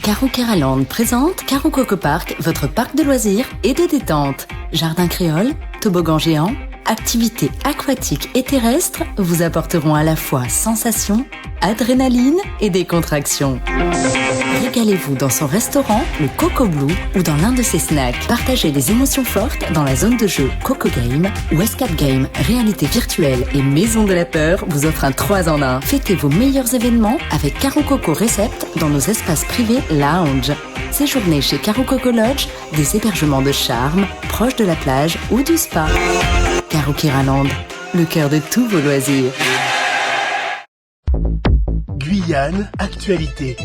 Caro Keraland présente Caro Coco Park, votre parc de loisirs et de détente. Jardin créole, toboggan géant, activités aquatiques et terrestres vous apporteront à la fois sensations, adrénaline et décontraction. Régalez-vous dans son restaurant, le Coco Blue, ou dans l'un de ses snacks. Partagez des émotions fortes dans la zone de jeu Coco Game, ou Escape Game, réalité virtuelle et maison de la peur vous offre un 3 en 1. Fêtez vos meilleurs événements avec Caro Coco Recept dans nos espaces privés lounge. Séjournez chez Caro Coco Lodge, des hébergements de charme, proches de la plage ou du spa. Caro Keraland, le cœur de tous vos loisirs. Guyane, actualité.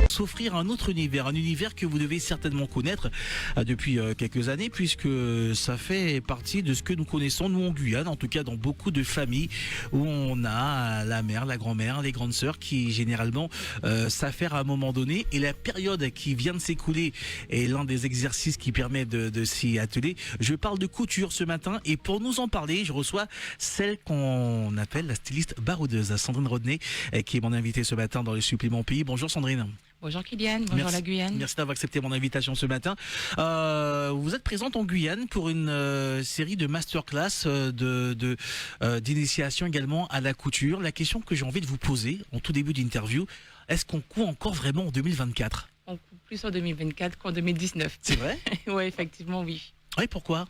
S'offrir un autre univers, un univers que vous devez certainement connaître depuis quelques années, puisque ça fait partie de ce que nous connaissons, nous en Guyane, en tout cas dans beaucoup de familles où on a la mère, la grand-mère, les grandes sœurs qui généralement s'affairent à un moment donné, et la période qui vient de s'écouler est l'un des exercices qui permet de s'y atteler. Je parle de couture ce matin, et pour nous en parler, je reçois celle qu'on appelle la styliste baroudeuse, Sandrine Rodney, qui est mon invitée ce matin dans le supplément pays. Bonjour Sandrine. Bonjour Kylian, bonjour la Guyane. Merci d'avoir accepté mon invitation ce matin. Vous êtes présente en Guyane pour une série de masterclass d'initiation également à la couture. La question que j'ai envie de vous poser en tout début d'interview, est-ce qu'on coud encore vraiment en 2024 ? On coud plus en 2024 qu'en 2019. C'est vrai ? Oui, effectivement, oui. Oui, pourquoi ?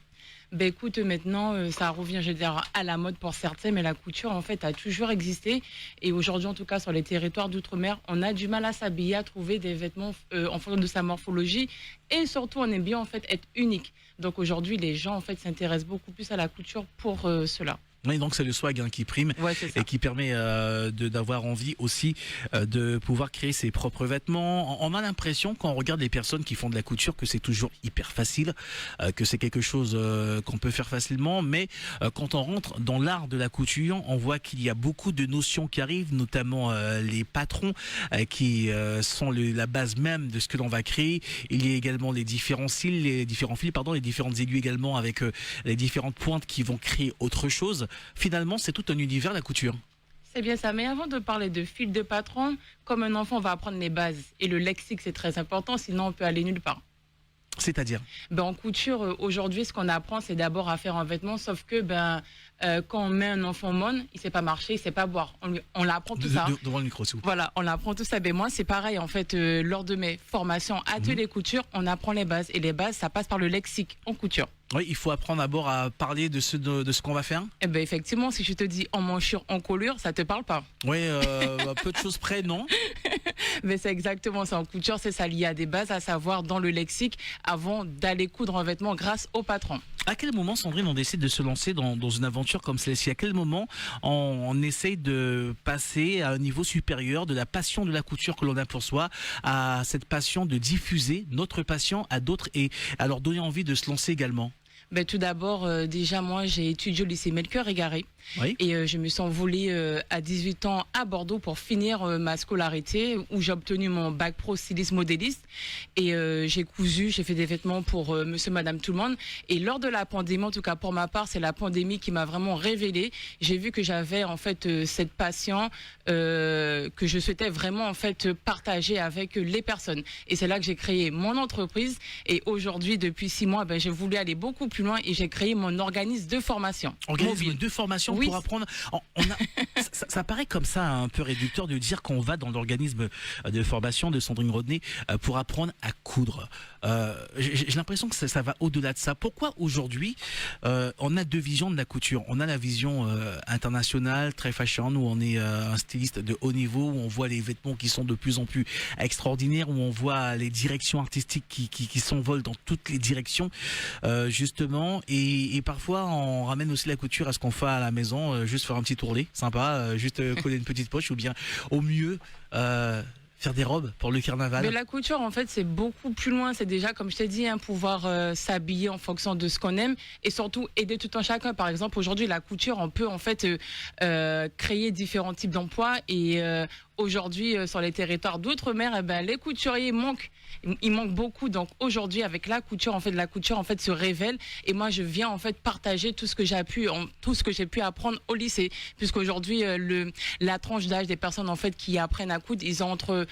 Ben écoute, maintenant, ça revient, je veux dire, à la mode pour certains, mais la couture, en fait, a toujours existé. Et aujourd'hui, en tout cas, sur les territoires d'outre-mer, on a du mal à s'habiller, à trouver des vêtements en fonction de sa morphologie. Et surtout, on aime bien, en fait, être unique. Donc aujourd'hui, les gens, en fait, s'intéressent beaucoup plus à la couture pour cela. Oui, donc c'est le swag qui prime, ouais, et qui permet d'avoir envie aussi de pouvoir créer ses propres vêtements. On a l'impression, quand on regarde les personnes qui font de la couture, que c'est toujours hyper facile, que c'est quelque chose qu'on peut faire facilement, mais quand on rentre dans l'art de la couture, on voit qu'il y a beaucoup de notions qui arrivent, notamment les patrons qui sont la base même de ce que l'on va créer. Il y a également les différents fils, les différentes aiguilles également, avec les différentes pointes qui vont créer autre chose. Finalement, c'est tout un univers, la couture. C'est bien ça, mais avant de parler de fil de patron, comme un enfant, on va apprendre les bases. Et le lexique, c'est très important, sinon on peut aller nulle part. C'est-à-dire ? En couture, aujourd'hui, ce qu'on apprend, c'est d'abord à faire un vêtement, sauf que quand on met un enfant au monde, il ne sait pas marcher, il ne sait pas boire. On l'apprend tout ça. Devant le micro, s'il vous plaît. Voilà, on apprend tout ça. Moi, c'est pareil, en fait, lors de mes formations ateliers couture, on apprend les bases. Et les bases, ça passe par le lexique en couture. Oui, il faut apprendre d'abord à parler de ce qu'on va faire. Eh bien, effectivement, si je te dis en manchure, en colure, ça ne te parle pas. Oui, à peu de choses près, non. Mais c'est exactement ça. En couture, c'est ça. Il y a des bases à savoir dans le lexique avant d'aller coudre un vêtement grâce au patron. À quel moment, Sandrine, on décide de se lancer dans une aventure comme celle-ci ? À quel moment on essaye de passer à un niveau supérieur de la passion de la couture que l'on a pour soi à cette passion de diffuser notre passion à d'autres et à leur donner envie de se lancer également ? Tout d'abord, déjà, moi, j'ai étudié au lycée Melchior-Égaré. Oui. Et je me suis envolée à 18 ans à Bordeaux pour finir ma scolarité, où j'ai obtenu mon bac pro styliste modéliste. Et j'ai cousu, j'ai fait des vêtements pour monsieur, madame, tout le monde. Et lors de la pandémie, en tout cas pour ma part, c'est la pandémie qui m'a vraiment révélée. J'ai vu que j'avais en fait cette passion que je souhaitais vraiment en fait partager avec les personnes. Et c'est là que j'ai créé mon entreprise. Et aujourd'hui, depuis 6 mois, j'ai voulu aller beaucoup plus loin et j'ai créé mon organisme de formation. Organisme de formation, oui. Pour apprendre. Ça paraît comme ça un peu réducteur de dire qu'on va dans l'organisme de formation de Sandrine Rodney pour apprendre à coudre. J'ai l'impression que ça va au-delà de ça. Pourquoi aujourd'hui on a deux visions de la couture ? On a la vision internationale, très fashion, où on est un styliste de haut niveau, où on voit les vêtements qui sont de plus en plus extraordinaires, où on voit les directions artistiques qui s'envolent dans toutes les directions, justement. Et parfois, on ramène aussi la couture à ce qu'on fait à la maison, juste faire un petit tourlet, sympa, juste coller une petite poche, ou bien au mieux faire des robes pour le carnaval. Mais la couture, en fait, c'est beaucoup plus loin. C'est déjà, comme je t'ai dit, pouvoir s'habiller en fonction de ce qu'on aime et surtout aider tout un chacun. Par exemple, aujourd'hui, la couture, on peut en fait créer différents types d'emplois et aujourd'hui, sur les territoires d'outre-mer, eh ben, les couturiers manquent. Il manque beaucoup. Donc aujourd'hui, avec la couture, la couture se révèle. Et moi, je viens en fait partager tout ce que j'ai pu apprendre au lycée, puisqu'aujourd'hui, la tranche d'âge des personnes en fait qui apprennent à coudre, ils ont entre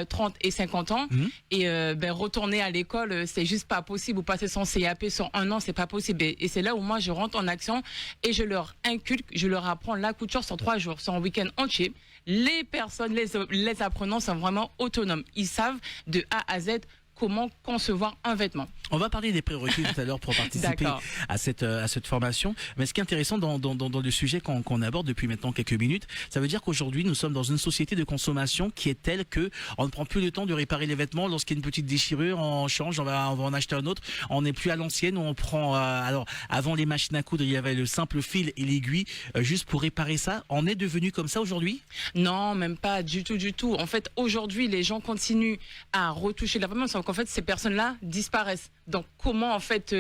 30 et 50 ans. Et retourner à l'école, c'est juste pas possible. Ou passer son CAP sur 1 an, c'est pas possible. Et c'est là où moi je rentre en action et je leur inculque, je leur apprends la couture sur 3 jours, sur un week-end entier. Les personnes, les apprenants sont vraiment autonomes. Ils savent de A à Z comment concevoir un vêtement. On va parler des prérequis tout à l'heure pour participer à cette formation. Mais ce qui est intéressant dans le sujet qu'on aborde depuis maintenant quelques minutes, ça veut dire qu'aujourd'hui nous sommes dans une société de consommation qui est telle que on ne prend plus le temps de réparer les vêtements. Lorsqu'il y a une petite déchirure, on change, on va en acheter un autre. On n'est plus à l'ancienne où on prend. Alors avant les machines à coudre, il y avait le simple fil et l'aiguille juste pour réparer ça. On est devenu comme ça aujourd'hui? Non, même pas du tout. En fait, aujourd'hui, les gens continuent à retoucher la vêtement, sauf qu'en fait, ces personnes-là disparaissent. Donc, comment en fait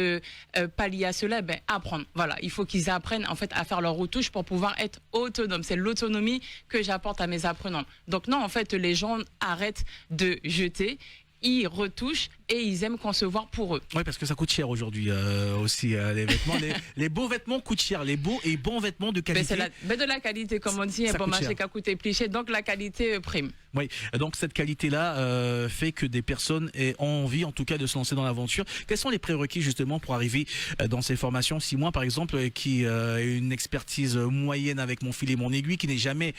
pallier à cela? Apprendre. Voilà, il faut qu'ils apprennent en fait à faire leurs retouches pour pouvoir être autonomes. C'est l'autonomie que j'apporte à mes apprenants. Donc non, en fait, les gens arrêtent de jeter. Ils retouchent et ils aiment concevoir pour eux. Oui, parce que ça coûte cher aujourd'hui aussi, les vêtements. les beaux vêtements coûtent cher. Les beaux et bons vêtements de qualité. C'est de la qualité, comme on dit, un bon marché qui a coûté plus cher, donc la qualité prime. Oui, donc cette qualité-là fait que des personnes ont envie, en tout cas, de se lancer dans l'aventure. Quels sont les prérequis justement pour arriver dans ces formations? Si moi, par exemple, qui ai une expertise moyenne avec mon fil et mon aiguille, qui n'ai jamais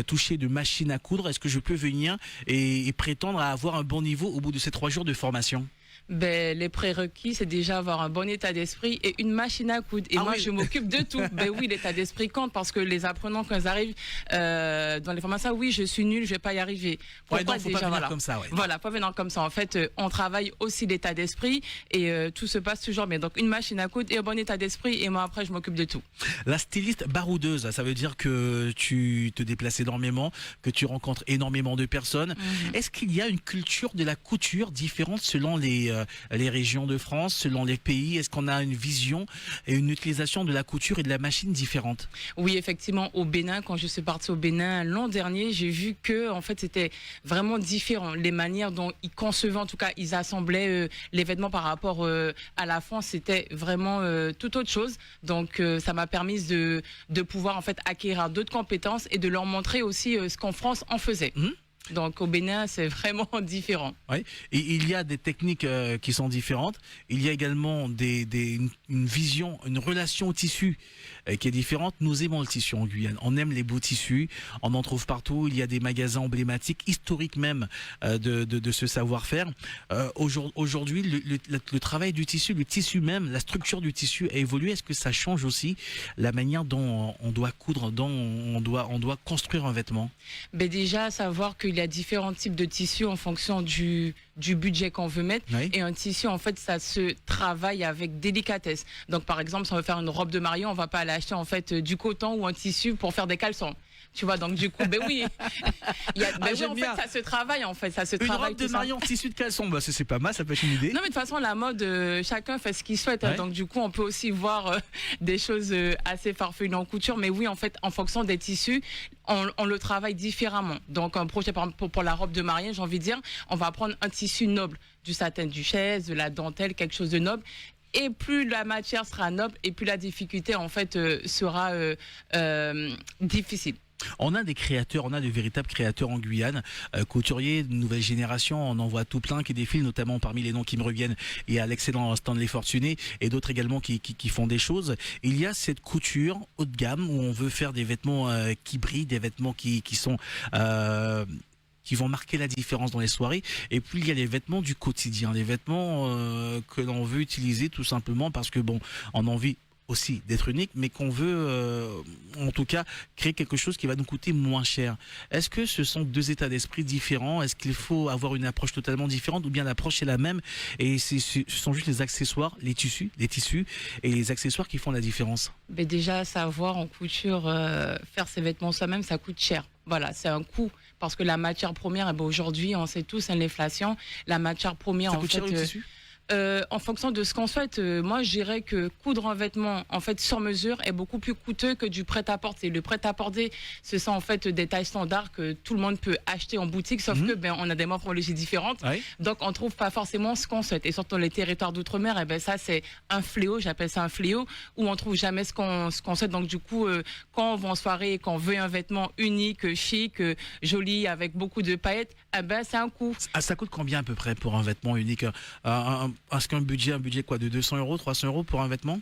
touché de machine à coudre, est-ce que je peux venir et prétendre à avoir un bon niveau au bout de ces 3 jours de formation? Les prérequis, c'est déjà avoir un bon état d'esprit et une machine à coudre. Et moi, je m'occupe de tout. Oui, l'état d'esprit compte parce que les apprenants, quand ils arrivent dans les formations, oui, je suis nul, je vais pas y arriver. Pourquoi donc, faut pas venir comme ça. Voilà, pas venir comme ça. En fait, on travaille aussi l'état d'esprit et tout se passe toujours bien. Donc, une machine à coudre et un bon état d'esprit et moi, après, je m'occupe de tout. La styliste baroudeuse, ça veut dire que tu te déplaces énormément, que tu rencontres énormément de personnes. Est-ce qu'il y a une culture de la couture différente selon les régions de France, selon les pays? Est-ce qu'on a une vision et une utilisation de la couture et de la machine différente? Oui, effectivement, au Bénin, quand je suis partie au Bénin l'an dernier, j'ai vu que en fait c'était vraiment différent. Les manières dont ils concevaient, en tout cas, ils assemblaient les vêtements par rapport à la France, c'était vraiment tout autre chose. Donc ça m'a permis de pouvoir en fait acquérir d'autres compétences et de leur montrer aussi ce qu'en France on faisait. Donc au Bénin, c'est vraiment différent. Oui, et il y a des techniques qui sont différentes. Il y a également une vision, une relation au tissu qui est différente. Nous aimons le tissu en Guyane. On aime les beaux tissus. On en trouve partout. Il y a des magasins emblématiques, historiques même, de ce savoir-faire. Aujourd'hui, le travail du tissu, le tissu même, la structure du tissu a évolué. Est-ce que ça change aussi la manière dont on doit coudre, dont on doit construire un vêtement? Déjà, savoir qu'il y a différents types de tissus en fonction du budget qu'on veut mettre. Et un tissu, en fait, ça se travaille avec délicatesse. Donc, par exemple, si on veut faire une robe de mariée, on va pas aller acheter en fait du coton ou un tissu pour faire des caleçons. Tu vois, donc du coup, oui. En fait, ça se travaille, en fait. Ça se travaille. Une robe de mariée en tissu de caleçon, c'est pas mal, ça peut être une idée. Non, mais de toute façon, la mode, chacun fait ce qu'il souhaite. Donc du coup, on peut aussi voir des choses assez farfelues en couture. Mais oui, en fait, en fonction des tissus, on le travaille différemment. Donc un projet, par exemple, pour la robe de mariée, j'ai envie de dire, on va prendre un tissu noble, du satin de duchesse, de la dentelle, quelque chose de noble. Et plus la matière sera noble, et plus la difficulté, en fait, sera difficile. On a des créateurs, on a de véritables créateurs en Guyane, couturiers de nouvelle génération, on en voit tout plein qui défilent, notamment parmi les noms qui me reviennent, il y a l'excellent Stanley Fortuné et d'autres également qui font des choses. Il y a cette couture haut de gamme où on veut faire des vêtements qui brillent, des vêtements qui sont... qui vont marquer la différence dans les soirées. Et puis il y a les vêtements du quotidien, les vêtements que l'on veut utiliser tout simplement parce que on a envie aussi d'être unique, mais qu'on veut en tout cas créer quelque chose qui va nous coûter moins cher. Est-ce que ce sont 2 états d'esprit différents? Est-ce qu'il faut avoir une approche totalement différente ou bien l'approche est la même et ce sont juste les accessoires, les tissus et les accessoires qui font la différence? Déjà, savoir en couture, faire ses vêtements soi-même, ça coûte cher. Voilà, c'est un coût parce que la matière première, aujourd'hui, on sait tous, l'inflation, la matière première, ça coûte cher le tissu? En fonction de ce qu'on souhaite, moi je dirais que coudre un vêtement en fait sur mesure est beaucoup plus coûteux que du prêt-à-porter. Le prêt-à-porter, ce sont en fait des tailles standards que tout le monde peut acheter en boutique, sauf que on a des morphologies différentes, donc on trouve pas forcément ce qu'on souhaite. Et surtout dans les territoires d'outre-mer, ça c'est un fléau, j'appelle ça un fléau, où on trouve jamais ce qu'on souhaite. Donc du coup, quand on va en soirée et qu'on veut un vêtement unique, chic, joli, avec beaucoup de paillettes, c'est un coût. Ça coûte combien à peu près pour un vêtement unique? Est-ce qu'un budget quoi, de 200 €, 300 € pour un vêtement?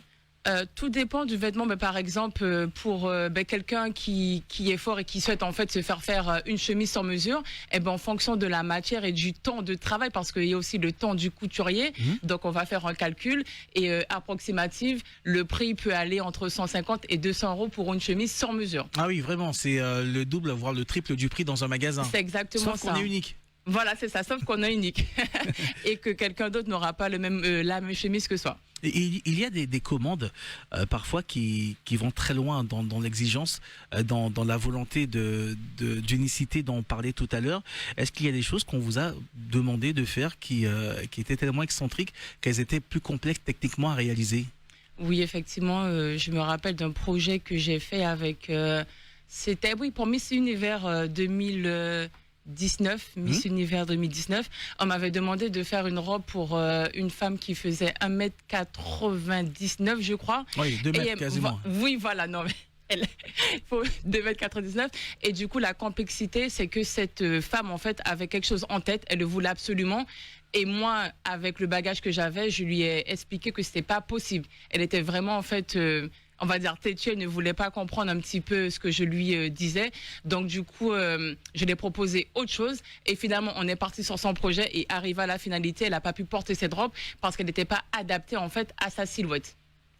Tout dépend du vêtement, mais par exemple pour quelqu'un qui est fort et qui souhaite en fait se faire une chemise sur mesure, en fonction de la matière et du temps de travail, parce qu'il y a aussi le temps du couturier, donc on va faire un calcul et approximatif, le prix peut aller entre 150 et 200 € pour une chemise sur mesure. Ah oui, vraiment, c'est le double voire le triple du prix dans un magasin. C'est exactement ça. Sauf qu'on est unique. Voilà, c'est ça, sauf qu'on est unique et que quelqu'un d'autre n'aura pas la même chemise que soi. Et il y a des commandes parfois qui vont très loin dans l'exigence, dans la volonté d'unicité dont on parlait tout à l'heure. Est-ce qu'il y a des choses qu'on vous a demandé de faire qui étaient tellement excentriques qu'elles étaient plus complexes techniquement à réaliser? Oui, effectivement, je me rappelle d'un projet que j'ai fait avec... c'était pour Miss Univers 2019, Univers 2019, on m'avait demandé de faire une robe pour une femme qui faisait 1m99, je crois. Oui, 2 mètres quasiment. Oui, voilà, non mais... Il faut 2,99 m. Et du coup, la complexité, c'est que cette femme, en fait, avait quelque chose en tête. Elle le voulait absolument. Et moi, avec le bagage que j'avais, je lui ai expliqué que c'était pas possible. Elle était vraiment, en fait... on va dire têtue, elle ne voulait pas comprendre un petit peu ce que je lui disais. Donc du coup, je lui ai proposé autre chose. Et finalement, on est parti sur son projet et arrivé à la finalité, elle n'a pas pu porter cette robe parce qu'elle n'était pas adaptée en fait à sa silhouette.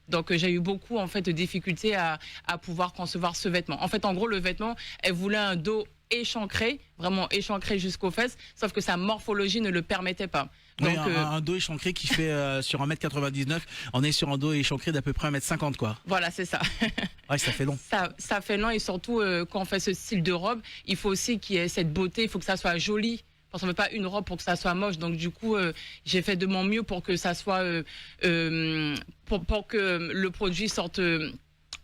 Donc j'ai eu beaucoup en fait de difficultés à pouvoir concevoir ce vêtement. En fait, en gros, le vêtement, elle voulait un dos échancré, vraiment échancré jusqu'aux fesses, sauf que sa morphologie ne le permettait pas. Donc, oui, un dos échancré qui fait sur 1m99, on est sur un dos échancré d'à peu près 1m50 quoi. Voilà, c'est ça. Ouais, ça fait long. Ça fait long et surtout quand on fait ce style de robe, il faut aussi qu'il y ait cette beauté, il faut que ça soit joli. Parce qu'on ne veut pas une robe pour que ça soit moche. Donc du coup, j'ai fait de mon mieux pour que ça soit, pour que le produit sorte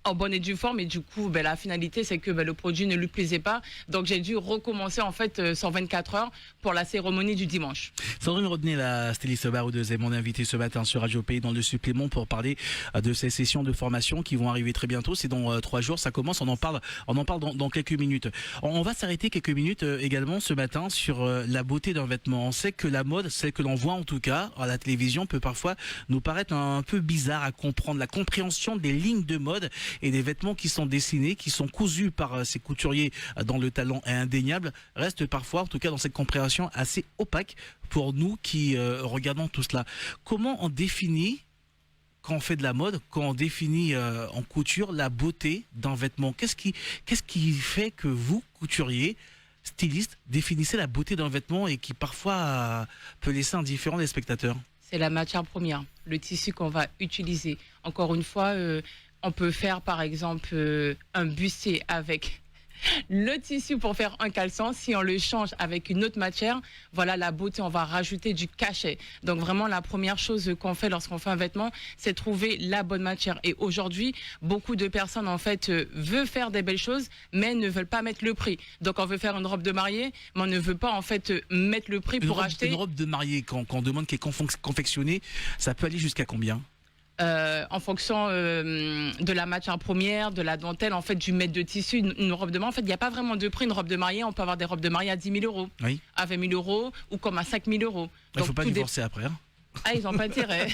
en bonne et due forme. Et du coup, la finalité, c'est que le produit ne lui plaisait pas. Donc j'ai dû recommencer en fait 124 heures pour la cérémonie du dimanche. Sandrine Rodney, la styliste baroudeuse, est mon invitée ce matin sur Radio Pays dans le supplément pour parler de ces sessions de formation qui vont arriver très bientôt. C'est dans 3 jours, ça commence. On en parle dans quelques minutes. On va s'arrêter quelques minutes également ce matin sur la beauté d'un vêtement. On sait que la mode, celle que l'on voit en tout cas à la télévision, peut parfois nous paraître un peu bizarre à comprendre. La compréhension des lignes de mode et des vêtements qui sont dessinés, qui sont cousus par ces couturiers dont le talent est indéniable, reste parfois, en tout cas dans cette compréhension, assez opaque pour nous qui regardons tout cela. Comment on définit, quand on fait de la mode, quand on définit en couture la beauté d'un vêtement? Qu'est-ce qui fait que vous, couturier, styliste, définissez la beauté d'un vêtement et qui parfois peut laisser indifférent les spectateurs? C'est la matière première, le tissu qu'on va utiliser. Encore une fois, on peut faire par exemple un bustier avec le tissu pour faire un caleçon. Si on le change avec une autre matière, voilà la beauté, on va rajouter du cachet. Donc vraiment la première chose qu'on fait lorsqu'on fait un vêtement, c'est trouver la bonne matière. Et aujourd'hui, beaucoup de personnes en fait veulent faire des belles choses, mais ne veulent pas mettre le prix. Donc on veut faire une robe de mariée, mais on ne veut pas en fait mettre le prix pour acheter. Une robe de mariée, quand on demande qu'elle est confectionnée, ça peut aller jusqu'à combien? En fonction de la matière première, de la dentelle, en fait, du mètre de tissu, une robe de mariée. En fait, il n'y a pas vraiment de prix. Une robe de mariée, on peut avoir des robes de mariée à 10 000 €, oui, à 20 000 € ou comme à 5 000 €. Il ne faut pas divorcer après. Hein. Ah, ils n'ont pas intérêt.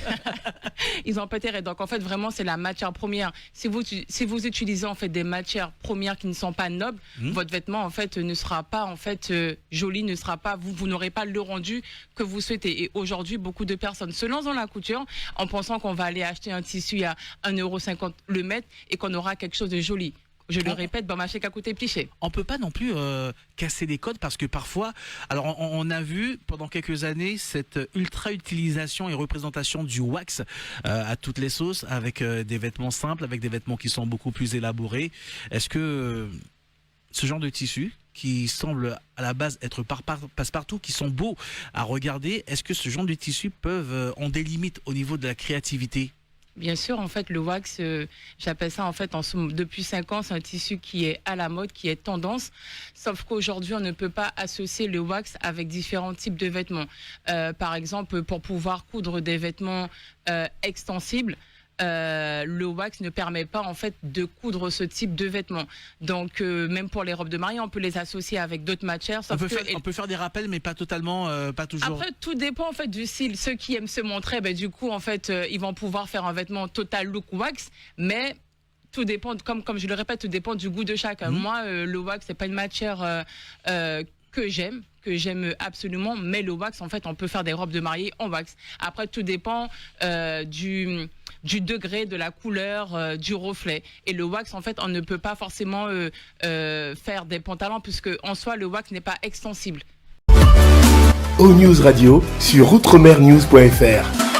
Ils n'ont pas intérêt. Donc, en fait, vraiment, c'est la matière première. Si vous utilisez, en fait, des matières premières qui ne sont pas nobles, votre vêtement, en fait, ne sera pas, en fait, joli, ne sera pas, vous n'aurez pas le rendu que vous souhaitez. Et aujourd'hui, beaucoup de personnes se lancent dans la couture en pensant qu'on va aller acheter un tissu à 1,50 € le mètre et qu'on aura quelque chose de joli. Je le répète, bon marché qu'à côté pliché. On peut pas non plus casser les codes parce que parfois, alors on a vu pendant quelques années cette ultra utilisation et représentation du wax à toutes les sauces avec des vêtements simples, avec des vêtements qui sont beaucoup plus élaborés. Est-ce que ce genre de tissu qui semblent à la base être passe-partout, qui sont beaux à regarder. Est-ce que ce genre de tissus ont des limites au niveau de la créativité? Bien sûr, en fait, le wax, j'appelle ça en fait depuis 5 ans, c'est un tissu qui est à la mode, qui est tendance. Sauf qu'aujourd'hui, on ne peut pas associer le wax avec différents types de vêtements. Par exemple, pour pouvoir coudre des vêtements extensibles, le wax ne permet pas en fait de coudre ce type de vêtements. Donc même pour les robes de mariée, on peut les associer avec d'autres matières. On peut faire des rappels, mais pas totalement, pas toujours. Après, tout dépend en fait du style. Ceux qui aiment se montrer, du coup en fait, ils vont pouvoir faire un vêtement total look wax, mais tout dépend, comme je le répète, tout dépend du goût de chacun. Moi, le wax, c'est pas une matière que j'aime absolument, mais le wax, en fait, on peut faire des robes de mariée en wax. Après, tout dépend du degré, de la couleur, du reflet. Et le wax, en fait, on ne peut pas forcément faire des pantalons, puisque en soi, le wax n'est pas extensible. O-News Radio sur outremernews.fr.